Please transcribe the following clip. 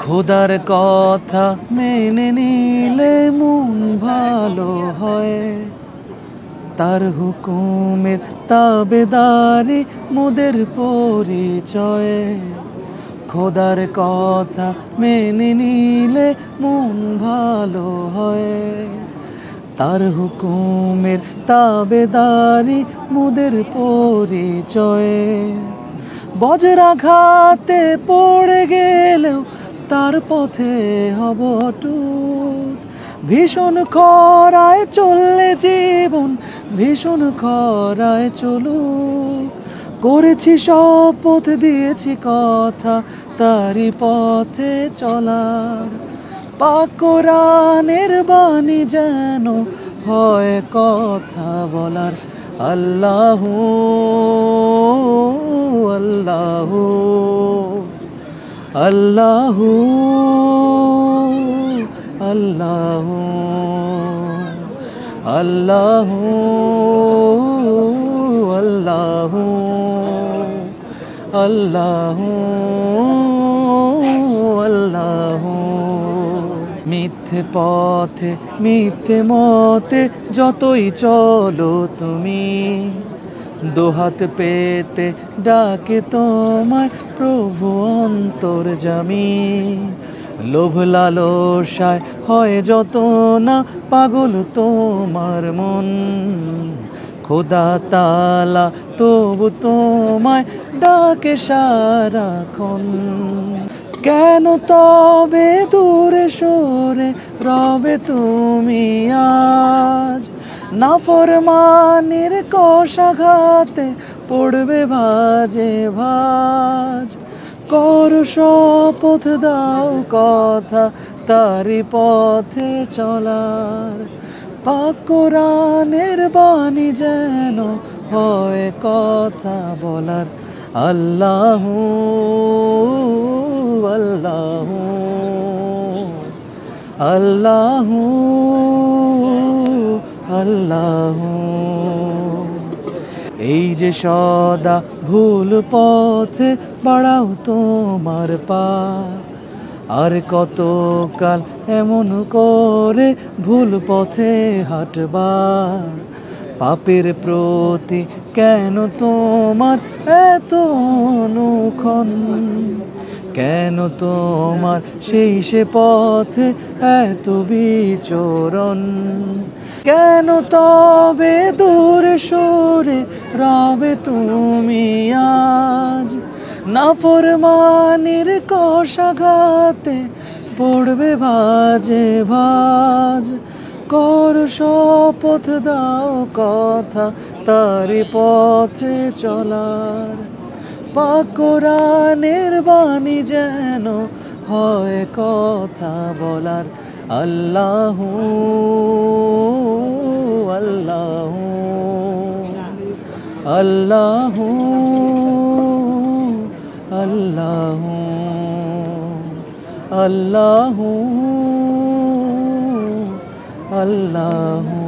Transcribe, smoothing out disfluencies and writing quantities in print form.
খোদার কথা মেনে নিলে মন ভালো হয়, তার হুকুমের তাবেদারি মোদের পরিচয়। খোদার কথা মেনে নিলে মন ভালো হয়, তার হুকুমের তাবেদারি মোদের পরিচয়। বজ্রাঘাতে পড়ে গেলেও তার পথে হব অটুট। ভীষণ খরায় চললে জীবন ভীষণ খরায় চলুক। করেছি শপথ দিয়েছি কথা তারই পথে চলার। পাক কোরআনের বাণী যেন হয় কথা বলার। আল্লাহু আল্লাহু আল্লাহু আল্লাহু আল্লাহু আল্লাহু আল্লাহু আল্লাহু। মিথ্যে পথে মিথ্যে মতে যতই চলো তুমি, দোহাত পেতে ডাকে তোমায় প্রভু অন্তর্যামী। লোভ লালসায় হয় যত না পাগল তোমার মন, খোদা তাআলা তবু তোমায় ডাকে সারাক্ষণ। কেন তবে দূরে সরে রবে তুমি আজ? নাফরমানির কষাঘাতে পড়বে ভাজে ভাজ। কর শপথ দাও কথা তারি পথে চলার। পাক কোরআনের বাণী যেন হয় কথা বলার। আল্লাহু আল্লাহু আল্লাহু আল্লাহু। এই যে সদা ভুল পথে বাড়াও তোমার পা, আর কতকাল এমন করে ভুল পথে হাঁটবার। পাপের প্রতি কেন তোমার এত অনুক্ষণ? কেন তোমার সেই সে পথে এত বিচরণ? কেন তবে দূরে সরে রবে তুমি আজ? নাফরমানির কষাঘাতে পড়বে ভাজে ভাজ। কর শপথ দাও কথা তারি পথে চলার। পাক কোরআনের বাণী যেন হয় কথা বলার। আল্লাহু আল্লাহু আল্লাহু আল্লাহু আল্লাহু আল্লাহু।